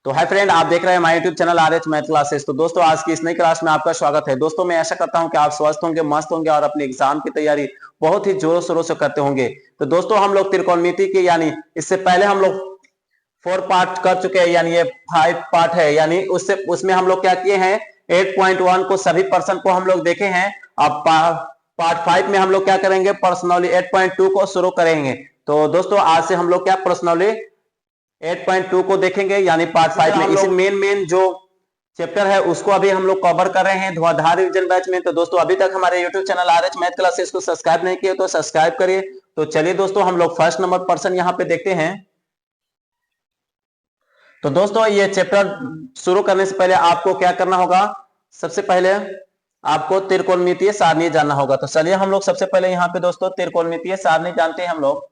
तो hi friend, आप देख रहे हैं हमारे YouTube channel R H math classes. तो दोस्तों, आज की इस नई क्लास में आपका स्वागत है। दोस्तों, मैं आशा करता हूं कि आप स्वस्थ होंगे, मस्त होंगे और अपने एग्जाम की तैयारी बहुत ही जोरों शोरों से करते होंगे। तो दोस्तों, हम लोग त्रिकोणमिति की यानी इससे पहले हम लोग 4 पार्ट कर चुके हैं, यानी ये 5 पार्ट है। यानी उसमें हम लोग क्या किए हैं, 8.1 को सभी पर्सन को हम लोग देखे हैं। अब पार्ट 5 में हम लोग क्या करेंगे, पर्सनली 8.2 को शुरू करेंगे। तो दोस्तों, आज से हम लोग क्या पर्सनली 8.2 को देखेंगे, यानी पार्ट 5 में। इसी मेन जो चैप्टर है उसको अभी हम लोग कवर कर रहे हैं धुआंधार रिवीजन बैच में। तो दोस्तों, अभी तक हमारे YouTube channel R H math classes को सब्सक्राइब नहीं किए तो सब्सक्राइब करिए। तो चलिए दोस्तों, हम लोग फर्स्ट नंबर पर्सन यहाँ पे देखते हैं। तो दोस्तों, ये चैप्टर शुरू करने से पहले आपको क्या करना होगा, सबसे पहले आपको त्रिकोणमितीय सारणी जानना होगा। तो चलिए हम लोग सबसे पहले यहाँ पे दोस्तों त्रिकोणमितीय सारणी जानते हैं हम लोग।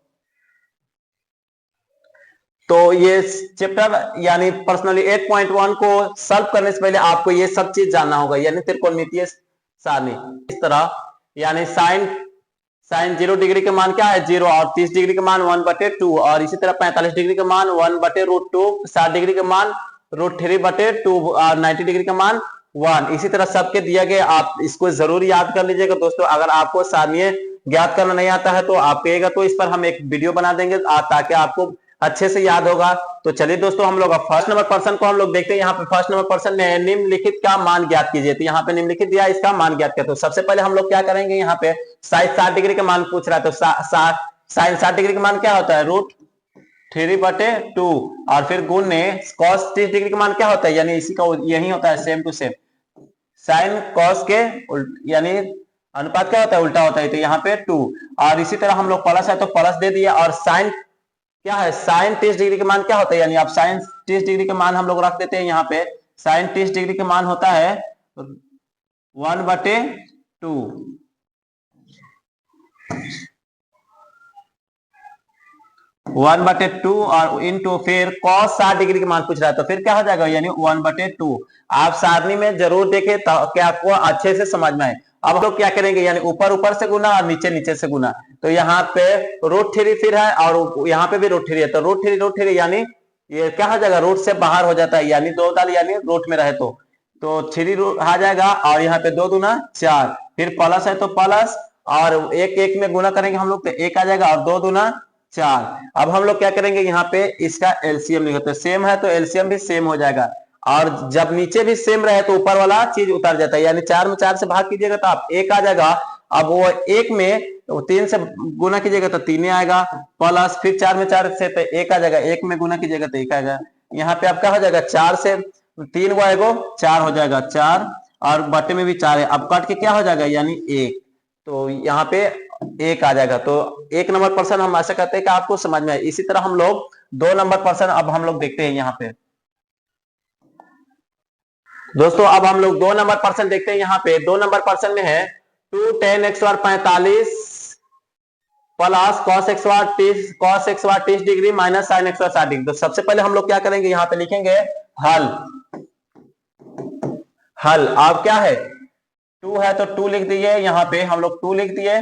तो ये चैप्टर यानी पर्सनली 8.1 को सॉल्व करने से पहले आपको ये सब चीज जानना होगा, यानी त्रिकोणमितीय सारणी। इस तरह यानी साइन 0 डिग्री के मान क्या है 0, और 30 डिग्री के मान 1/2, और इसी तरह 45 डिग्री के मान 1/√2, 60 डिग्री के मान √3/2 और 90 डिग्री का मान 1। इसी तरह सबके दिया गया, आप इसको जरूर याद कर लीजिएगा दोस्तों। अगर आपको सारणीय ज्ञात करना नहीं आता है तो आप कहिएगा, तो इस पर हम एक वीडियो बना देंगे ताकि आपको अच्छे से याद होगा। तो चलिए दोस्तों, हम लोग फर्स्ट नंबर पर्सन को हम लोग देखते हैं। यहाँ पे फर्स्ट नंबर पर्सन में निम्नलिखित का मान ज्ञात कीजिए। तो यहाँ पे निम्नलिखित दिया, इसका मान ज्ञात किया। तो सबसे पहले हम लोग क्या करेंगे, यहाँ पे साइन 60 डिग्री का मान पूछ रहा है। तो साइन 60 डिग्री का मान क्या होता है, √3/2, और फिर गुणे कॉस 30 डिग्री का मान क्या होता है, यानी इसी का यही होता है, same to same. Sine cos के यानी अनुपात क्या होता है, उल्टा होता है। तो यहाँ पे 2, और इसी तरह हम लोग प्लस है तो प्लस दे दिया। और साइन क्या है, साइन 30 डिग्री के मान क्या होता है, यानी आप साइन 30 डिग्री के मान हम लोग रख देते हैं यहाँ पे। साइन 30 डिग्री के मान होता है 1/2, 1/2, और इंटू फिर cos 60 डिग्री के मान पूछ रहा है, तो फिर क्या हो जाएगा, यानी 1/2। आप सारणी में जरूर देखें तो क्या आपको अच्छे से समझ में आए। अब हम लोग क्या करेंगे, यानी ऊपर ऊपर से गुना और नीचे नीचे से गुना। तो यहाँ पे √3 फिर है, और यहाँ पे भी √3 है। तो √3 यानी ये क्या हो जाएगा, रूट से बाहर हो जाता है, यानी 2 डाल यानी रूट में रहे तो 3 आ जाएगा। और यहाँ पे 2 दूना 4, फिर प्लस है तो प्लस, और एक एक में गुना करेंगे हम लोग तो 1 आ जाएगा, और 2 दूना 4। अब हम लोग क्या करेंगे, यहाँ पे इसका एलसीएम निकालते हैं। सेम है तो एलसीएम भी सेम हो जाएगा, और जब नीचे भी सेम रहे तो ऊपर वाला चीज उतर जाता है। यानी 4 में 4 से भाग कीजिएगा तो आप 1 आ जाएगा। अब वो 1 में 3 से गुना कीजिएगा तो 3 आएगा, प्लस फिर 4 में 4 से तो 1 आ जाएगा, 1 में गुना कीजिएगा तो 1 आएगा। यहाँ पे आप क्या हो जाएगा, 4 से 3 को आएगा 4 हो जाएगा, 4, और बटे में भी 4 है। अब कट के क्या हो जाएगा, यानी 1। तो यहाँ पे 1 आ जाएगा। तो 1 नंबर पर्सन हम ऐसा कहते हैं कि आपको समझ में आए। इसी तरह हम लोग 2 नंबर पर्सन अब हम लोग देखते हैं यहाँ पे। दोस्तों, अब हम लोग 2 नंबर पर्सन देखते हैं। यहाँ पे 2 नंबर पर्सन में है 2 tan x बार 45 प्लस cos x बार 30 डिग्री माइनस sin x बार 60 डिग्री। तो सबसे पहले हम लोग क्या करेंगे, यहाँ पे लिखेंगे हल। अब क्या है, 2 है तो 2 लिख दिए, यहाँ पे हम लोग 2 लिख दिए।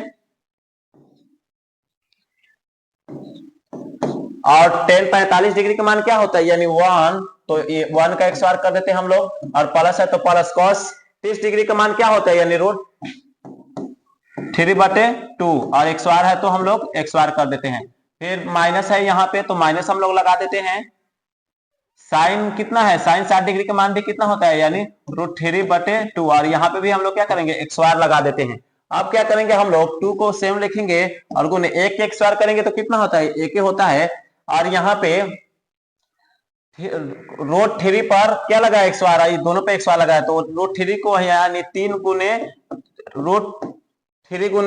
और tan 45 डिग्री का मान क्या होता है, यानी 1, तो ये 1 का x बार कर देते हैं हम लोग, और प्लस है तो प्लस cos 30 डिग्री का मान क्या होता है, यानी √3/2, और x बार है तो हम लोग x बार कर देते हैं। फिर माइनस है यहाँ पे तो माइनस हम लोग लगा देते हैं। साइन कितना है, साइन 60 डिग्री का मान भी कितना होता है, यानी √3/2, और यहाँ पे भी हम लोग क्या करेंगे, x बार लगा देते हैं। अब क्या करेंगे, हम लोग 2 को सेम लिखेंगे और गुने 1 x बार करेंगे तो कितना होता है, 1 होता है। और यहाँ पे √3 पर क्या लगा, x बार, दोनों पे x बार लगा है, तो √3 को यानी 3 गुने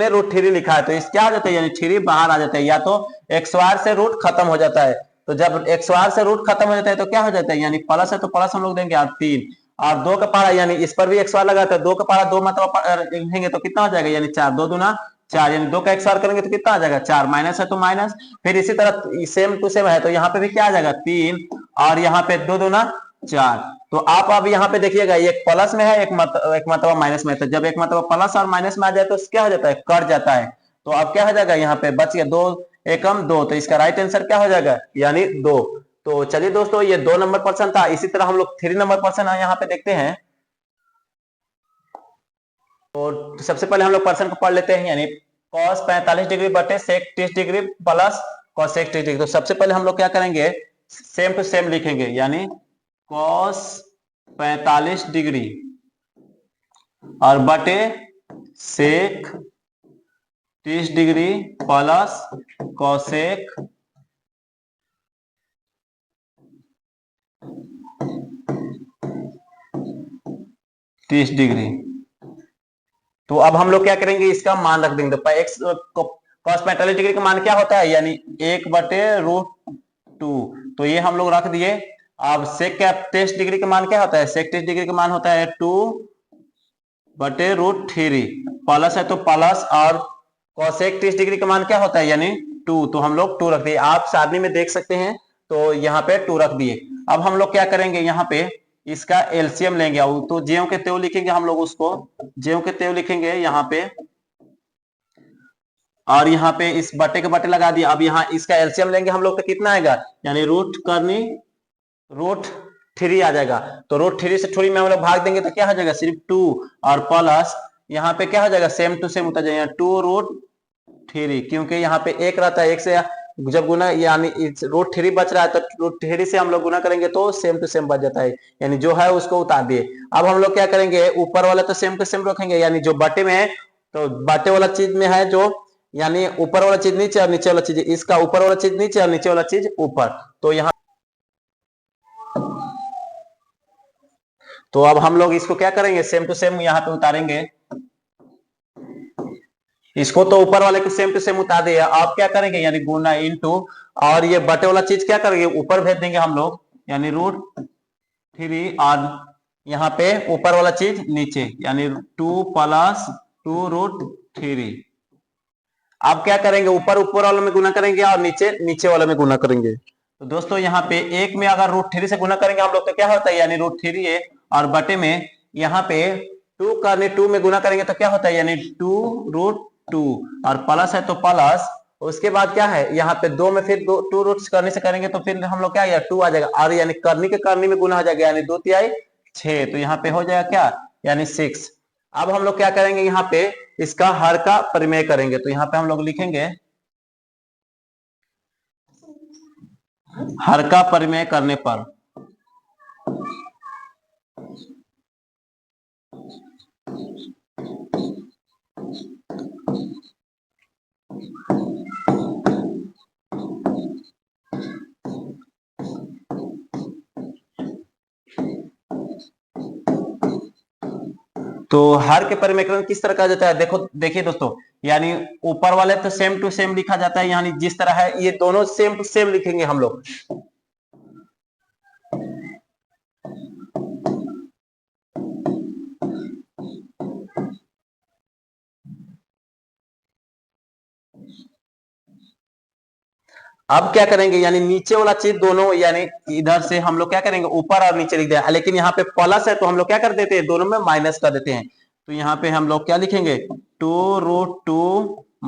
√3 लिखा है। तो इस क्या आ जाता है, यानी 3 बाहर आ जाता है, या तो x बार से रूट खत्म हो जाता है। तो जब x बार से रूट खत्म हो जाता है तो क्या हो जाता है, यानी प्लस है तो प्लस हम लोग देंगे, और 3, और 2 का पारा, यानी इस पर भी x बार लगा था, 2 का पारा 2 मतलब लिखेंगे तो कितना हो जाएगा, यानी 4, 2 दूना 4, यानी 2 का x बार करेंगे तो कितना आ जाएगा, 4, माइनस है तो माइनस। फिर इसी तरह सेम टू सेम है तो यहाँ पे भी क्या आ जाएगा, 3, और यहाँ पे 2 दूना 4। तो आप अब यहाँ पे देखिएगा, एक प्लस में है, एक मतलब माइनस में है। तो जब एक मतलब प्लस और माइनस में आ जाए तो क्या हो जाता है, कट जाता है। तो अब क्या हो जाएगा, यहाँ पे बच गया 2 एकम 2, तो इसका राइट आंसर क्या हो जाएगा, यानी 2। तो चलिए दोस्तों, ये 2 नंबर प्रश्न था। इसी तरह हम लोग 3 नंबर प्रश्न यहाँ पे देखते हैं। तो सबसे पहले हम लोग प्रश्न को पढ़ लेते हैं, यानी cos 45 डिग्री बटे sec 30 degree plus cos 30 degree. तो सबसे पहले हम लोग क्या करेंगे, सेम टू सेम लिखेंगे, यानी cos 45 डिग्री और बटे sec 30 degree plus cosec 30 degree. तो अब हम लोग क्या करेंगे, इसका मान रख देंगे। तो एक्स cos 45 डिग्री का मान क्या होता है, यानी 1/√2। तो ये हम लोग रख दिए। अब sec 30 डिग्री का मान क्या होता है, sec 30 डिग्री का मान होता है 2/√3। प्लस है तो प्लस, और cosec 30 डिग्री का मान क्या होता है, यानी 2। तो हम लोग 2 रख दिए। आप सारणी में देख सकते हैं, तो यहाँ पे 2 रख दिए। अब हम लोग क्या करेंगे, यहाँ पे इसका एलसीएम लेंगे। तो ज्यों के त्यों लिखेंगे हम लोग उसको, ज्यों के त्यों लिखेंगे यहाँ पे, और यहाँ पे इस बटे के बटे लगा दिया। अब यहाँ इसका एलसीएम लेंगे हम लोग तो कितना आएगा, यानी √3 आ जाएगा। तो √3 से थोड़ी में हम लोग भाग देंगे तो क्या हो जाएगा, सिर्फ 2, और प्लस यहाँ पे क्या हो जाएगा, सेम टू सेम होता जाएगा 2√3, क्योंकि यहाँ पे एक रहता है, एक से जब गुना, यानी √3 बच रहा है तो √3 से हम लोग गुना करेंगे तो सेम टू सेम बच जाता है, यानी जो है उसको उतार दिए। अब हम लोग क्या करेंगे, ऊपर वाला तो सेम टू सेम रखेंगे, यानी जो बटे में है तो बटे वाला चीज में है जो, यानी ऊपर वाला चीज नीचे और नीचे वाला चीज, इसका ऊपर वाला चीज नीचे और नीचे वाला चीज ऊपर। तो यहाँ, तो अब हम लोग इसको क्या करेंगे, सेम टू सेम यहाँ पे उतारेंगे। इसको तो ऊपर वाले को सेम टू सेम उतार दिया। आप क्या करेंगे, यानी गुना इनटू, और ये बटे वाला चीज क्या करेंगे, ऊपर भेज देंगे हम लोग, यानी √3, और यहाँ पे ऊपर वाला चीज नीचे, यानी 2 + 2√3। अब क्या करेंगे, ऊपर ऊपर वाले में गुना करेंगे और नीचे नीचे वाले में गुना करेंगे। तो दोस्तों यहाँ पे एक में अगर √3 से गुना करेंगे हम लोग तो क्या होता है, यानी √3 है, और बटे में यहाँ पे 2 करने 2 में गुना करेंगे तो क्या होता है, यानी 2√2, और प्लस है तो प्लस। उसके बाद क्या है, यहाँ पे 2 में फिर 2 रूट्स करने से करेंगे तो फिर हम लोग क्या, 2 आ जाएगा, और यानी करनी के करनी में गुना हो जाएगा, यानी 2 तिहाई 6। तो यहाँ पे हो जाएगा क्या, यानी 6। अब हम लोग क्या करेंगे, यहाँ पे इसका हर का परिमेय करेंगे। तो यहाँ पे हम लोग लिखेंगे, हर का परिमेय करने पर तो हर के परिमेय किस तरह का जाता है, देखो देखिए दोस्तों, यानी ऊपर वाले तो सेम टू सेम लिखा जाता है, यानी जिस तरह है ये दोनों सेम टू सेम लिखेंगे हम लोग। अब क्या करेंगे, यानी नीचे वाला चीज दोनों, यानी इधर से हम लोग क्या करेंगे, ऊपर और नीचे लिख दें, लेकिन यहाँ पे प्लस है तो हम लोग क्या कर देते हैं, दोनों में माइनस कर देते हैं। तो यहाँ पे हम लोग क्या लिखेंगे, 2√2 -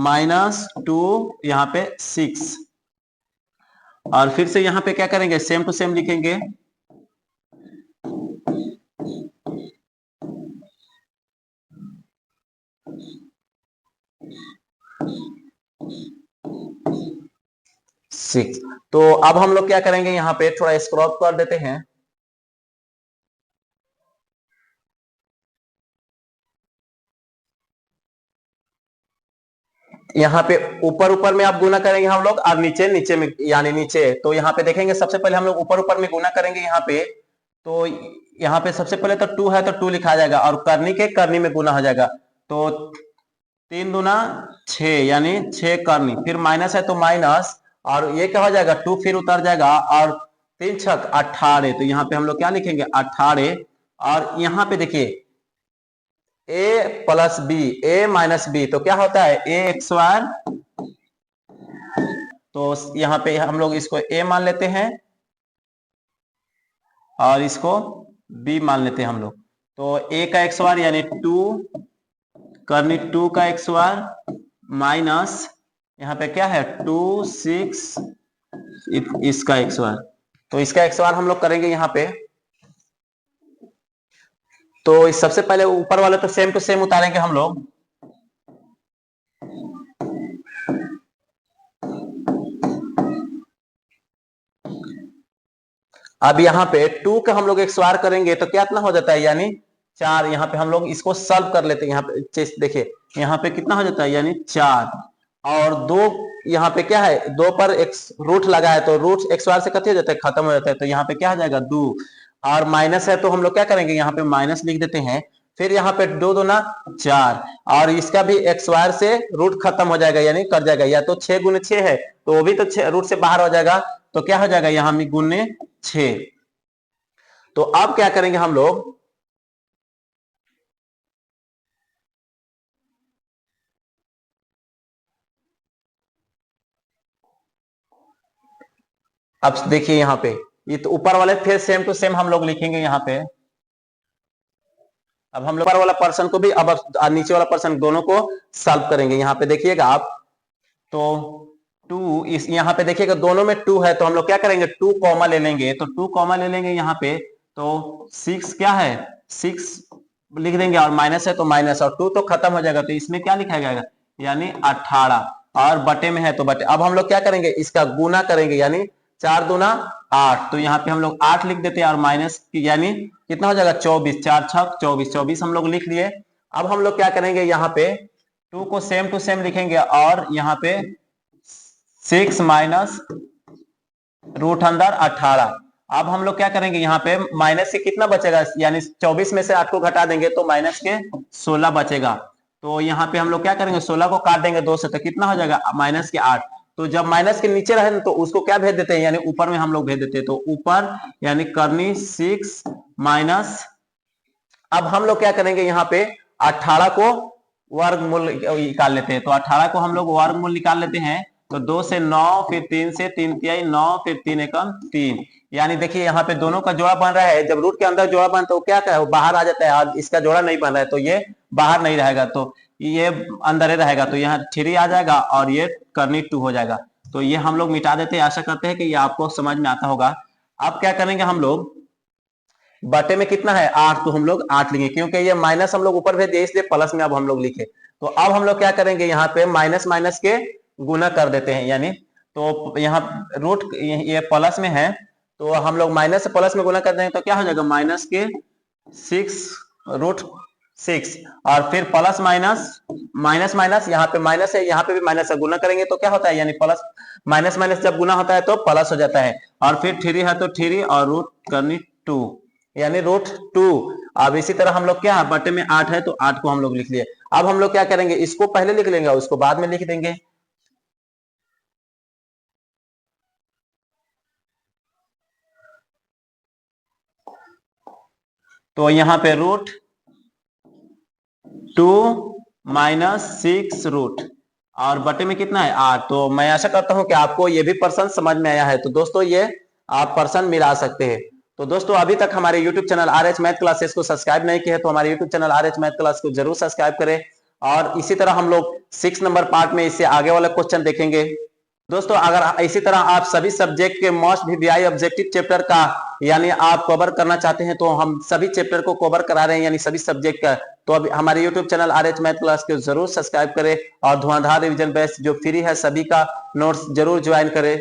2, यहाँ पे 6, और फिर से यहाँ पे क्या करेंगे, सेम टू सेम लिखेंगे। सिक्स। तो अब हम लोग क्या करेंगे, यहाँ पे थोड़ा स्क्रॉल कर देते हैं। यहाँ पे ऊपर ऊपर में आप गुना करेंगे हम लोग, और नीचे नीचे में, यानी नीचे। तो यहाँ पे देखेंगे, सबसे पहले हम लोग ऊपर ऊपर में गुना करेंगे यहाँ पे। तो यहाँ पे सबसे पहले तो 2 है तो 2 लिखा जाएगा, और करनी के करनी में गुना हो जाएगा। तो 3 दूना 6, यानी 6 करनी, फिर माइनस है तो माइनस, और ये क्या हो जाएगा, 2 फिर उतर जाएगा, और 3 छक 18। तो यहाँ पे हम लोग क्या लिखेंगे, 18। और यहाँ पे देखिए a + b, a - b, तो क्या होता है, a² तो यहाँ पे हम लोग इसको a मान लेते हैं और इसको b मान लेते हैं हम लोग। तो a का x² यानी 2 करनी 2 का x² माइनस यहाँ पे क्या है 2 6 इसका x²। तो इसका एक्स बार हम लोग करेंगे यहाँ पे। तो इस सबसे पहले ऊपर वाले तो सेम टू सेम उतारेंगे हम लोग। अब यहाँ पे 2 का हम लोग एक्स बार करेंगे तो क्या इतना हो जाता है, यानी 4। यहाँ पे हम लोग इसको सॉल्व कर लेते हैं। यहाँ पे देखिए यहाँ पे कितना हो जाता है, यानी 4 और 2। यहाँ पे क्या है, 2 पर एक्स रूट लगा है तो रूट एक्स बार से कट हो जाता है, खत्म हो जाता है। तो यहाँ पे क्या हो जाएगा 2 और माइनस है तो हम लोग क्या करेंगे, यहाँ पे माइनस लिख देते हैं। फिर यहाँ पे 2 दूना 4 और इसका भी एक्स बार से रूट खत्म हो जाएगा, यानी कट जाएगा। या तो 6 गुने 6 है तो वो भी तो रूट से बाहर हो जाएगा, तो क्या हो जाएगा यहाँ में गुने 6। तो अब क्या करेंगे हम लोग, अब देखिए यहाँ पे ये तो ऊपर वाले फिर सेम टू सेम हम लोग लिखेंगे यहाँ पे। अब हम लोग ऊपर वाला पर्सन को भी अब नीचे वाला पर्सन दोनों को सॉल्व करेंगे। यहाँ पे देखिएगा आप, तो 2 इस यहाँ पे देखिएगा दोनों में 2 है तो हम लोग क्या करेंगे 2 कॉमा ले लेंगे। तो 2 कॉमा ले लेंगे यहाँ पे, तो 6 क्या है 6 लिख देंगे और माइनस है तो माइनस और 2 तो खत्म हो जाएगा। तो इसमें क्या लिखा जाएगा, यानी 18 और बटे में है तो बटे। अब हम लोग क्या करेंगे, इसका गुना करेंगे, यानी 4 दूना 8। तो यहाँ पे हम लोग 8 लिख देते हैं और माइनस यानी कितना हो जाएगा 24, 4 छक 24, 24 हम लोग लिख लिए। अब हम लोग क्या करेंगे, यहाँ पे 2 को सेम टू सेम लिखेंगे और यहाँ पे 6 माइनस रूट अंदर 18। अब हम लोग क्या करेंगे, यहाँ पे माइनस से कितना बचेगा, यानी 24 में से 8 को घटा देंगे तो माइनस के 16 बचेगा। तो यहाँ पे हम लोग क्या करेंगे 16 को काट देंगे 2 से तो कितना हो जाएगा माइनस के 8। तो जब माइनस के नीचे रहे तो उसको क्या भेज देते हैं, यानी ऊपर में हम लोग भेज देते हैं। तो ऊपर यानी करनी 6 माइनस। अब हम लोग क्या करेंगे, यहाँ पे 18 को वर्गमूल निकाल लेते हैं। तो 18 को हम लोग वर्गमूल निकाल लेते हैं। तो 2 से 9, फिर 3 से 3 तिहाई 9, फिर 3 एकम 3। यानी देखिए यहाँ पे दोनों का जोड़ा बन रहा है। जब रूट के अंदर जोड़ा बनता है तो क्या है, बाहर आ जाता है और इसका जोड़ा नहीं बन रहा है तो ये बाहर नहीं रहेगा, तो ये अंदर ही रहेगा। तो यहाँ 3 आ जाएगा और ये करनी 2 हो जाएगा। तो ये हम लोग मिटा देते हैं। आशा करते हैं कि ये आपको समझ में आता होगा। अब क्या करेंगे हम लोग, बटे में कितना है 8 तो हम लोग 8 लेंगे, क्योंकि ये माइनस हम लोग ऊपर भेज दिए इसलिए प्लस में अब हम लोग लिखे। तो अब हम लोग क्या करेंगे, यहाँ पे माइनस माइनस के गुना कर देते हैं। यानी तो यहाँ रूट ये प्लस में है तो हम लोग माइनस से प्लस में गुना कर देंगे तो क्या हो जाएगा माइनस के 6 रूट 6 और फिर प्लस माइनस माइनस माइनस, यहाँ पे माइनस है यहाँ पे भी माइनस है, गुना करेंगे तो क्या होता है, यानी प्लस माइनस माइनस जब गुना होता है तो प्लस हो जाता है। और फिर 3 है तो 3 और रूट करनी 2 यानी रूट 2। अब इसी तरह हम लोग क्या बटे में 8 है तो 8 को हम लोग लिख लिए। अब हम लोग क्या करेंगे, इसको पहले लिख लेंगे और उसको बाद में लिख देंगे। तो यहाँ पे रूट 2 माइनस 6 रूट और बटे में कितना है 8। तो मैं आशा करता हूं कि आपको ये भी पर्सन समझ में आया है। तो दोस्तों ये आप पर्सन मिला सकते हैं। तो दोस्तों अभी तक हमारे YouTube channel RH math classes को सब्सक्राइब नहीं किया है तो हमारे YouTube channel RH math class को जरूर सब्सक्राइब करें। और इसी तरह हम लोग 6 नंबर पार्ट में इससे आगे वाला क्वेश्चन देखेंगे। दोस्तों अगर इसी तरह आप सभी सब्जेक्ट के मोस्ट VBI ऑब्जेक्टिव चैप्टर का यानी आप कवर करना चाहते हैं तो हम सभी चैप्टर को कवर करा रहे हैं, यानी सभी सब्जेक्ट का। तो अभी हमारे YouTube channel RH math class को जरूर सब्सक्राइब करें और धुआंधार रिवीजन बैच जो फ्री है सभी का नोट्स जरूर ज्वाइन करें।